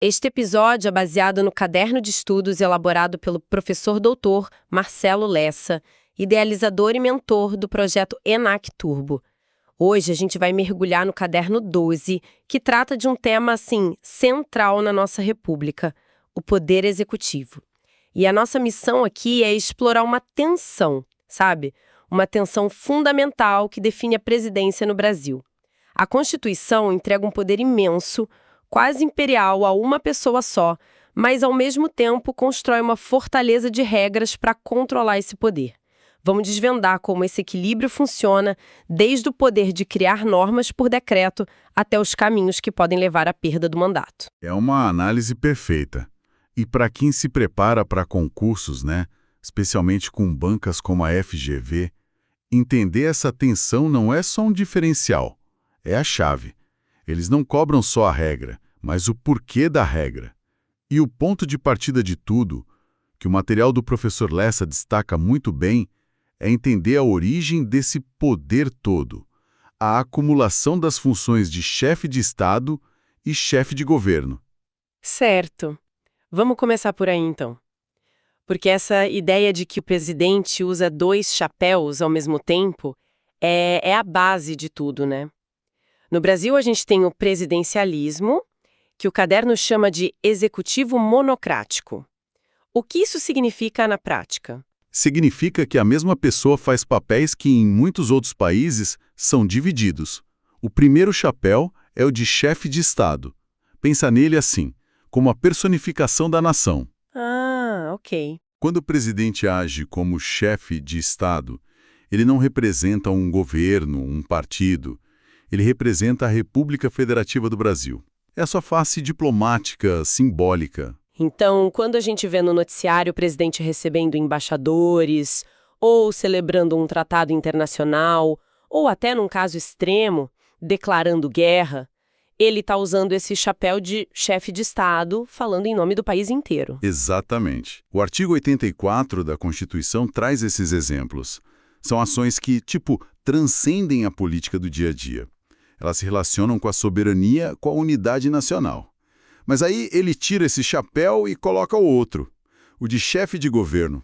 Este episódio é baseado no caderno de estudos elaborado pelo professor doutor Marcelo Lessa, idealizador e mentor do projeto ENAC Turbo. Hoje a gente vai mergulhar no caderno 12, que trata de um tema, central na nossa república, o poder executivo. E a nossa missão aqui é explorar uma tensão, sabe? Uma tensão fundamental que define a presidência no Brasil. A Constituição entrega um poder imenso, quase imperial a uma pessoa só, mas ao mesmo tempo constrói uma fortaleza de regras para controlar esse poder. Vamos desvendar como esse equilíbrio funciona, desde o poder de criar normas por decreto até os caminhos que podem levar à perda do mandato. É uma análise perfeita. E para quem se prepara para concursos, especialmente com bancas como a FGV, entender essa tensão não é só um diferencial, é a chave. Eles não cobram só a regra, mas o porquê da regra. E o ponto de partida de tudo, que o material do professor Lessa destaca muito bem, é entender a origem desse poder todo, a acumulação das funções de chefe de Estado e chefe de governo. Certo. Vamos começar por aí, então. Porque essa ideia de que o presidente usa dois chapéus ao mesmo tempo é a base de tudo, né? No Brasil, a gente tem o presidencialismo, que o caderno chama de executivo monocrático. O que isso significa na prática? Significa que a mesma pessoa faz papéis que em muitos outros países são divididos. O primeiro chapéu é o de chefe de Estado. Pensa nele assim, como a personificação da nação. Ah, ok. Quando o presidente age como chefe de Estado, ele não representa um governo, um partido. Ele representa a República Federativa do Brasil. É a sua face diplomática, simbólica. Então, quando a gente vê no noticiário o presidente recebendo embaixadores, ou celebrando um tratado internacional, ou até num caso extremo, declarando guerra, ele está usando esse chapéu de chefe de Estado, falando em nome do país inteiro. Exatamente. O artigo 84 da Constituição traz esses exemplos. São ações que, transcendem a política do dia a dia. Elas se relacionam com a soberania, com a unidade nacional. Mas aí ele tira esse chapéu e coloca o outro, o de chefe de governo,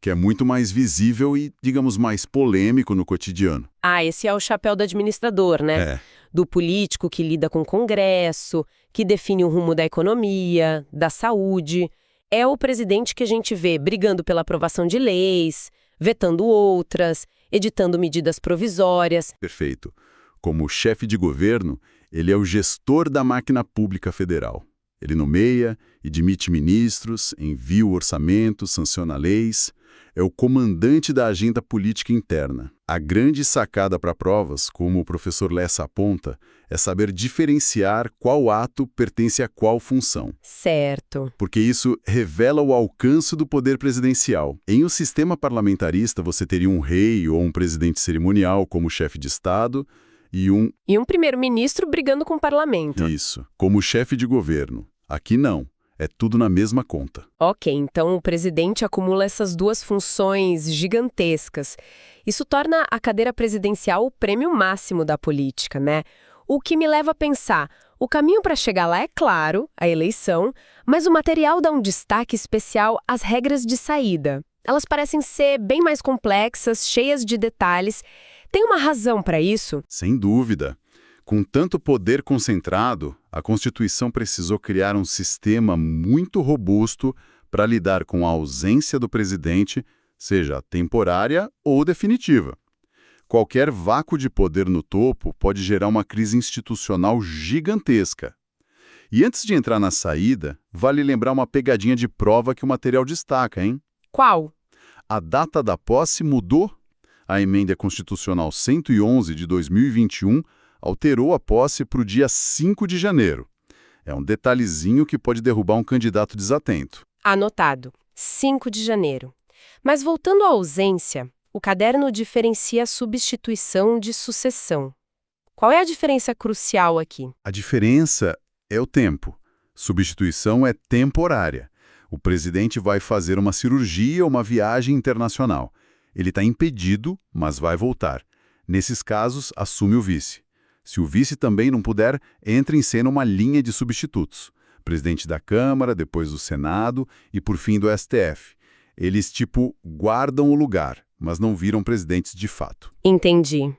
que é muito mais visível e, digamos, mais polêmico no cotidiano. Ah, esse é o chapéu do administrador, né? É. Do político que lida com o Congresso, que define o rumo da economia, da saúde. É o presidente que a gente vê brigando pela aprovação de leis, vetando outras, editando medidas provisórias. Perfeito. Como chefe de governo, ele é o gestor da máquina pública federal. Ele nomeia e demite ministros, envia o orçamento, sanciona leis. É o comandante da agenda política interna. A grande sacada para provas, como o professor Lessa aponta, é saber diferenciar qual ato pertence a qual função. Certo. Porque isso revela o alcance do poder presidencial. Em um sistema parlamentarista, você teria um rei ou um presidente cerimonial como chefe de Estado e um primeiro-ministro brigando com o parlamento. Isso, como chefe de governo. Aqui não. É tudo na mesma conta. Ok, então o presidente acumula essas duas funções gigantescas. Isso torna a cadeira presidencial o prêmio máximo da política, né? O que me leva a pensar, o caminho para chegar lá é claro, a eleição, mas o material dá um destaque especial às regras de saída. Elas parecem ser bem mais complexas, cheias de detalhes. Tem uma razão para isso? Sem dúvida. Com tanto poder concentrado, a Constituição precisou criar um sistema muito robusto para lidar com a ausência do presidente, seja temporária ou definitiva. Qualquer vácuo de poder no topo pode gerar uma crise institucional gigantesca. E antes de entrar na saída, vale lembrar uma pegadinha de prova que o material destaca, hein? Qual? A data da posse mudou. A Emenda Constitucional 111 de 2021 alterou a posse para o dia 5 de janeiro. É um detalhezinho que pode derrubar um candidato desatento. Anotado. 5 de janeiro. Mas voltando à ausência, o caderno diferencia a substituição de sucessão. Qual é a diferença crucial aqui? A diferença é o tempo. Substituição é temporária. O presidente vai fazer uma cirurgia ou uma viagem internacional. Ele está impedido, mas vai voltar. Nesses casos, assume o vice. Se o vice também não puder, entra em cena uma linha de substitutos. Presidente da Câmara, depois do Senado e, por fim, do STF. Eles, guardam o lugar, mas não viram presidentes de fato. Entendi.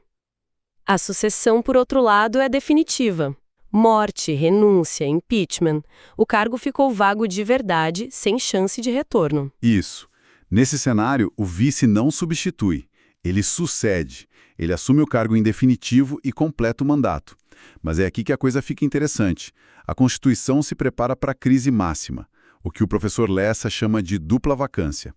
A sucessão, por outro lado, é definitiva. Morte, renúncia, impeachment. O cargo ficou vago de verdade, sem chance de retorno. Isso. Nesse cenário, o vice não substitui. Ele sucede. Ele assume o cargo em definitivo e completa o mandato. Mas é aqui que a coisa fica interessante. A Constituição se prepara para a crise máxima, o que o professor Lessa chama de dupla vacância.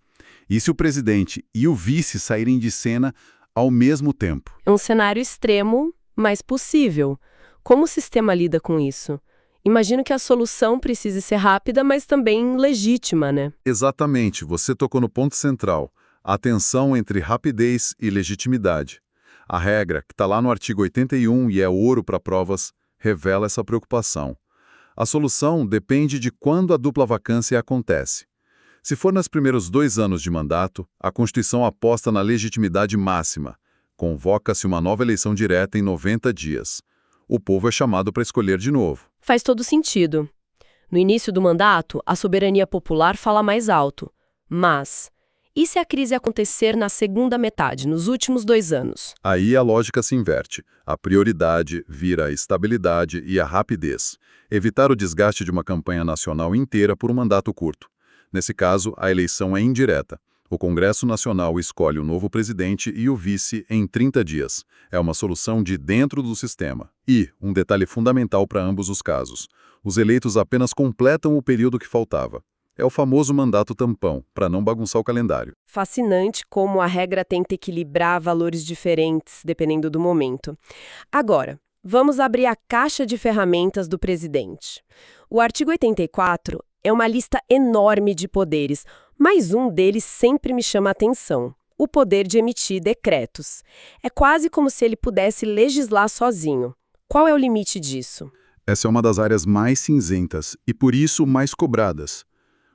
E se o presidente e o vice saírem de cena ao mesmo tempo? É um cenário extremo, mas possível. Como o sistema lida com isso? Imagino que a solução precise ser rápida, mas também legítima, né? Exatamente, você tocou no ponto central. A tensão entre rapidez e legitimidade. A regra, que está lá no artigo 81 e é ouro para provas, revela essa preocupação. A solução depende de quando a dupla vacância acontece. Se for nos primeiros 2 anos de mandato, a Constituição aposta na legitimidade máxima. Convoca-se uma nova eleição direta em 90 dias. O povo é chamado para escolher de novo. Faz todo sentido. No início do mandato, a soberania popular fala mais alto. Mas, e se a crise acontecer na segunda metade, nos últimos 2 anos? Aí a lógica se inverte. A prioridade vira a estabilidade e a rapidez. Evitar o desgaste de uma campanha nacional inteira por um mandato curto. Nesse caso, a eleição é indireta. O Congresso Nacional escolhe o novo presidente e o vice em 30 dias. É uma solução de dentro do sistema. E, um detalhe fundamental para ambos os casos, os eleitos apenas completam o período que faltava. É o famoso mandato tampão, para não bagunçar o calendário. Fascinante como a regra tenta equilibrar valores diferentes, dependendo do momento. Agora, vamos abrir a caixa de ferramentas do presidente. O artigo 84 é uma lista enorme de poderes, mas um deles sempre me chama a atenção: o poder de emitir decretos. É quase como se ele pudesse legislar sozinho. Qual é o limite disso? Essa é uma das áreas mais cinzentas e, por isso, mais cobradas.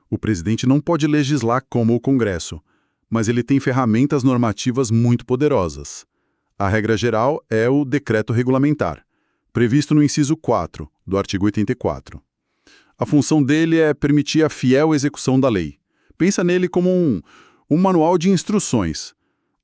O presidente não pode legislar como o Congresso, mas ele tem ferramentas normativas muito poderosas. A regra geral é o decreto regulamentar, previsto no inciso 4 do artigo 84. A função dele é permitir a fiel execução da lei. Pensa nele como um manual de instruções.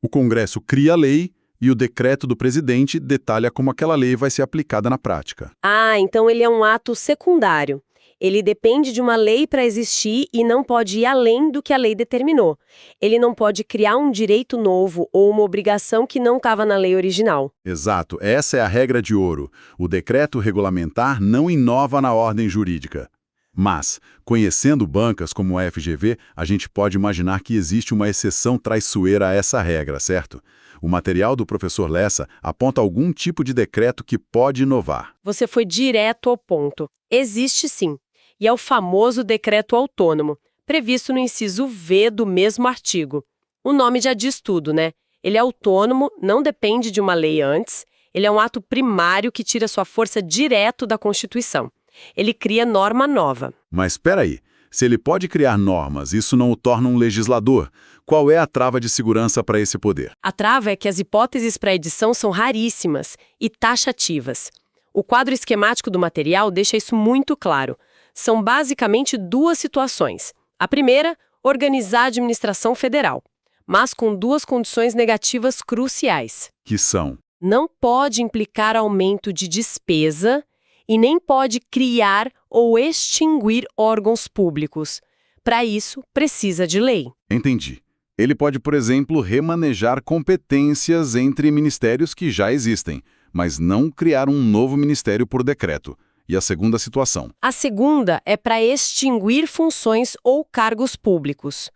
O Congresso cria a lei e o decreto do presidente detalha como aquela lei vai ser aplicada na prática. Ah, então ele é um ato secundário. Ele depende de uma lei para existir e não pode ir além do que a lei determinou. Ele não pode criar um direito novo ou uma obrigação que não estava na lei original. Exato, essa é a regra de ouro. O decreto regulamentar não inova na ordem jurídica. Mas, conhecendo bancas como a FGV, a gente pode imaginar que existe uma exceção traiçoeira a essa regra, certo? O material do professor Lessa aponta algum tipo de decreto que pode inovar. Você foi direto ao ponto. Existe sim. E é o famoso decreto autônomo, previsto no inciso V do mesmo artigo. O nome já diz tudo, né? Ele é autônomo, não depende de uma lei antes, ele é um ato primário que tira sua força direto da Constituição. Ele cria norma nova. Mas espera aí, se ele pode criar normas, isso não o torna um legislador. Qual é a trava de segurança para esse poder? A trava é que as hipóteses para edição são raríssimas e taxativas. O quadro esquemático do material deixa isso muito claro. São basicamente 2 situações. A primeira, organizar a administração federal, mas com 2 condições negativas cruciais. Que são? Não pode implicar aumento de despesa e nem pode criar ou extinguir órgãos públicos. Para isso, precisa de lei. Entendi. Ele pode, por exemplo, remanejar competências entre ministérios que já existem, mas não criar um novo ministério por decreto. E a segunda situação? A segunda é para extinguir funções ou cargos públicos.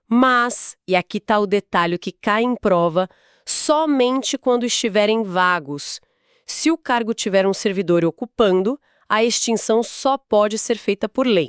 Mas, e aqui está o detalhe que cai em prova, somente quando estiverem vagos. Se o cargo tiver um servidor ocupando, a extinção só pode ser feita por lei.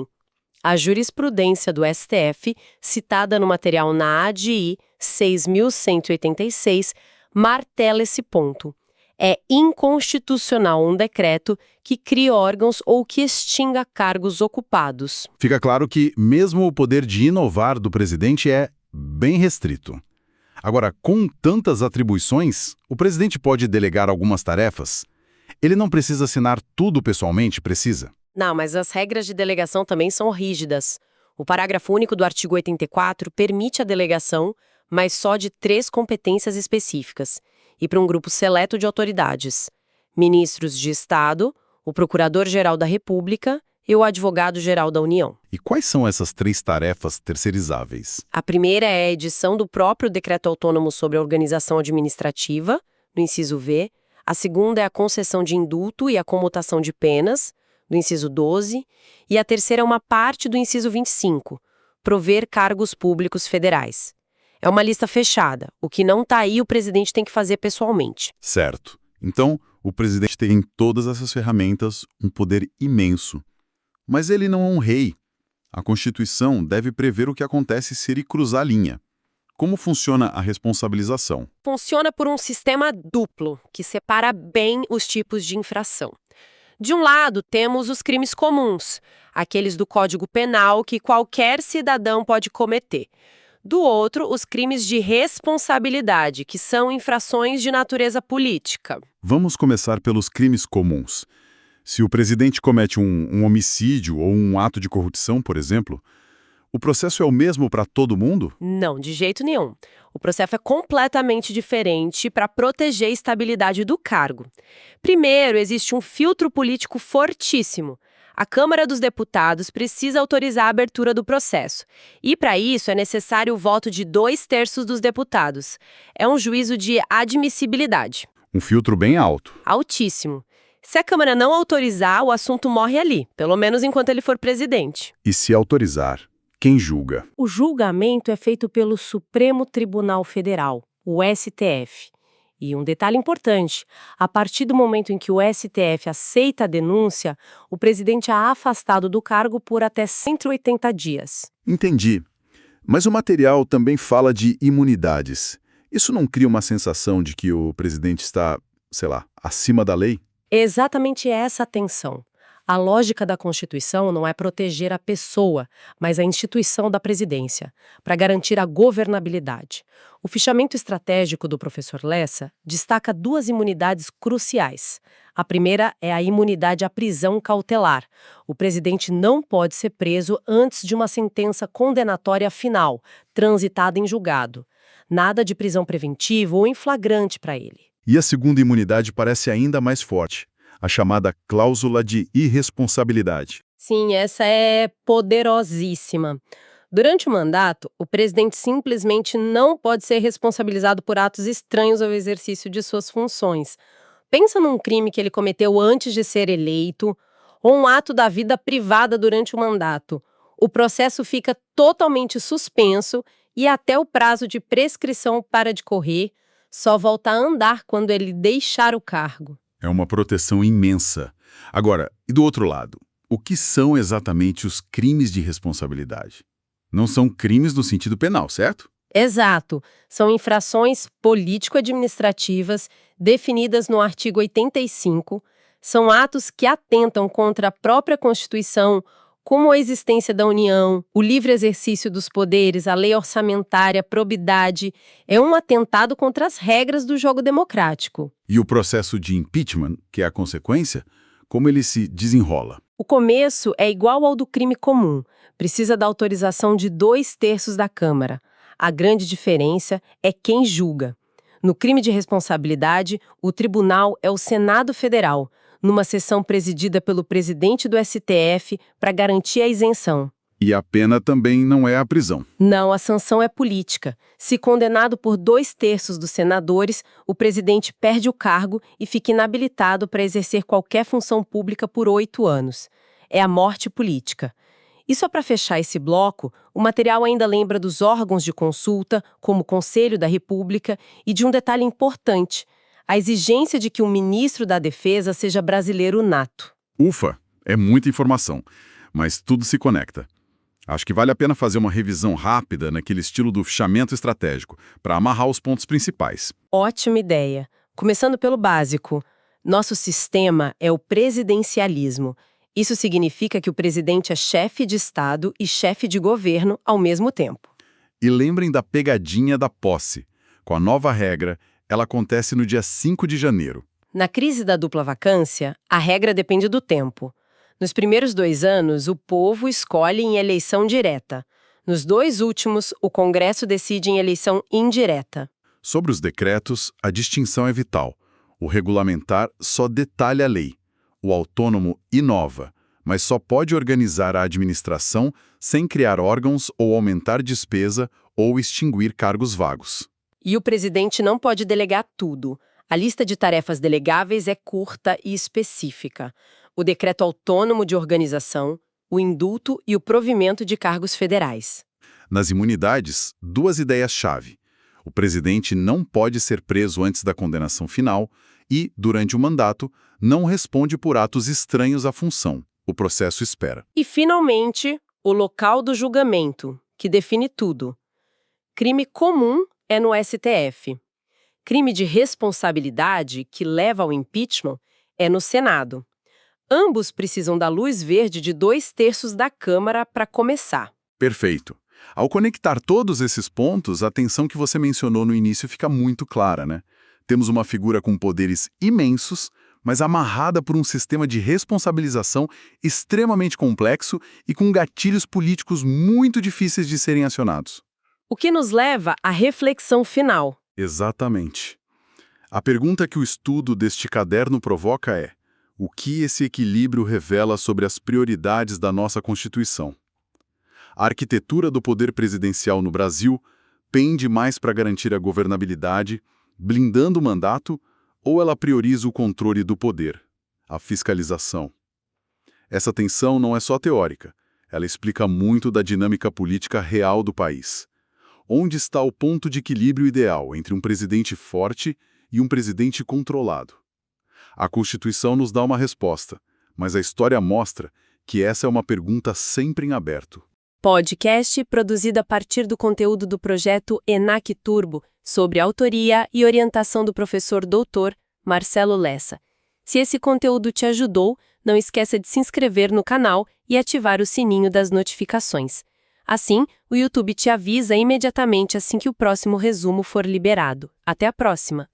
A jurisprudência do STF, citada no material na ADI 6.186, martela esse ponto. É inconstitucional um decreto que crie órgãos ou que extinga cargos ocupados. Fica claro que mesmo o poder de inovar do presidente é bem restrito. Agora, com tantas atribuições, o presidente pode delegar algumas tarefas? Ele não precisa assinar tudo pessoalmente, precisa? Não, mas as regras de delegação também são rígidas. O parágrafo único do artigo 84 permite a delegação, mas só de 3 competências específicas, e para um grupo seleto de autoridades: ministros de Estado, o Procurador-Geral da República e o Advogado-Geral da União. E quais são essas 3 tarefas terceirizáveis? A primeira é a edição do próprio Decreto Autônomo sobre a Organização Administrativa, no inciso V. A segunda é a concessão de indulto e a comutação de penas, do inciso 12. E a terceira é uma parte do inciso 25, prover cargos públicos federais. É uma lista fechada. O que não está aí, o presidente tem que fazer pessoalmente. Certo. Então, o presidente tem em todas essas ferramentas um poder imenso. Mas ele não é um rei. A Constituição deve prever o que acontece se ele cruzar a linha. Como funciona a responsabilização? Funciona por um sistema duplo, que separa bem os tipos de infração. De um lado, temos os crimes comuns, aqueles do Código Penal que qualquer cidadão pode cometer. Do outro, os crimes de responsabilidade, que são infrações de natureza política. Vamos começar pelos crimes comuns. Se o presidente comete um homicídio ou um ato de corrupção, por exemplo, o processo é o mesmo para todo mundo? Não, de jeito nenhum. O processo é completamente diferente para proteger a estabilidade do cargo. Primeiro, existe um filtro político fortíssimo. A Câmara dos Deputados precisa autorizar a abertura do processo. E, para isso, é necessário o voto de 2/3 dos deputados. É um juízo de admissibilidade. Um filtro bem alto. Altíssimo. Se a Câmara não autorizar, o assunto morre ali, pelo menos enquanto ele for presidente. E se autorizar, quem julga? O julgamento é feito pelo Supremo Tribunal Federal, o STF. E um detalhe importante, a partir do momento em que o STF aceita a denúncia, o presidente é afastado do cargo por até 180 dias. Entendi. Mas o material também fala de imunidades. Isso não cria uma sensação de que o presidente está, sei lá, acima da lei? Exatamente essa a tensão. A lógica da Constituição não é proteger a pessoa, mas a instituição da presidência, para garantir a governabilidade. O fichamento estratégico do professor Lessa destaca 2 imunidades cruciais. A primeira é a imunidade à prisão cautelar. O presidente não pode ser preso antes de uma sentença condenatória final, transitada em julgado. Nada de prisão preventiva ou em flagrante para ele. E a segunda imunidade parece ainda mais forte, a chamada cláusula de irresponsabilidade. Sim, essa é poderosíssima. Durante o mandato, o presidente simplesmente não pode ser responsabilizado por atos estranhos ao exercício de suas funções. Pensa num crime que ele cometeu antes de ser eleito, ou um ato da vida privada durante o mandato. O processo fica totalmente suspenso e até o prazo de prescrição para de correr, só volta a andar quando ele deixar o cargo. É uma proteção imensa. Agora, e do outro lado, o que são exatamente os crimes de responsabilidade? Não são crimes no sentido penal, certo? Exato. São infrações político-administrativas definidas no artigo 85. São atos que atentam contra a própria Constituição, como a existência da União, o livre exercício dos poderes, a lei orçamentária, a probidade. É um atentado contra as regras do jogo democrático. E o processo de impeachment, que é a consequência, como ele se desenrola? O começo é igual ao do crime comum. Precisa da autorização de 2/3 da Câmara. A grande diferença é quem julga. No crime de responsabilidade, o tribunal é o Senado Federal, numa sessão presidida pelo presidente do STF para garantir a isenção. E a pena também não é a prisão. Não, a sanção é política. Se condenado por 2/3 dos senadores, o presidente perde o cargo e fica inabilitado para exercer qualquer função pública por 8 anos. É a morte política. E só para fechar esse bloco, o material ainda lembra dos órgãos de consulta, como o Conselho da República, e de um detalhe importante: a exigência de que o ministro da Defesa seja brasileiro nato. Ufa, é muita informação, mas tudo se conecta. Acho que vale a pena fazer uma revisão rápida naquele estilo do fichamento estratégico, para amarrar os pontos principais. Ótima ideia. Começando pelo básico. Nosso sistema é o presidencialismo. Isso significa que o presidente é chefe de Estado e chefe de governo ao mesmo tempo. E lembrem da pegadinha da posse. Com a nova regra, ela acontece no dia 5 de janeiro. Na crise da dupla vacância, a regra depende do tempo. Nos primeiros 2 anos, o povo escolhe em eleição direta. Nos 2 últimos, o Congresso decide em eleição indireta. Sobre os decretos, a distinção é vital. O regulamentar só detalha a lei. O autônomo inova, mas só pode organizar a administração sem criar órgãos ou aumentar despesa ou extinguir cargos vagos. E o presidente não pode delegar tudo. A lista de tarefas delegáveis é curta e específica. O decreto autônomo de organização, o indulto e o provimento de cargos federais. Nas imunidades, 2 ideias-chave. O presidente não pode ser preso antes da condenação final e, durante o mandato, não responde por atos estranhos à função. O processo espera. E, finalmente, o local do julgamento, que define tudo. Crime comum é no STF. Crime de responsabilidade, que leva ao impeachment, é no Senado. Ambos precisam da luz verde de 2/3 da Câmara para começar. Perfeito. Ao conectar todos esses pontos, a tensão que você mencionou no início fica muito clara, né? Temos uma figura com poderes imensos, mas amarrada por um sistema de responsabilização extremamente complexo e com gatilhos políticos muito difíceis de serem acionados. O que nos leva à reflexão final. Exatamente. A pergunta que o estudo deste caderno provoca é: o que esse equilíbrio revela sobre as prioridades da nossa Constituição? A arquitetura do poder presidencial no Brasil pende mais para garantir a governabilidade, blindando o mandato, ou ela prioriza o controle do poder, a fiscalização? Essa tensão não é só teórica, ela explica muito da dinâmica política real do país. Onde está o ponto de equilíbrio ideal entre um presidente forte e um presidente controlado? A Constituição nos dá uma resposta, mas a história mostra que essa é uma pergunta sempre em aberto. Podcast produzido a partir do conteúdo do projeto ENAC Turbo, sobre autoria e orientação do professor doutor Marcelo Lessa. Se esse conteúdo te ajudou, não esqueça de se inscrever no canal e ativar o sininho das notificações. Assim, o YouTube te avisa imediatamente assim que o próximo resumo for liberado. Até a próxima!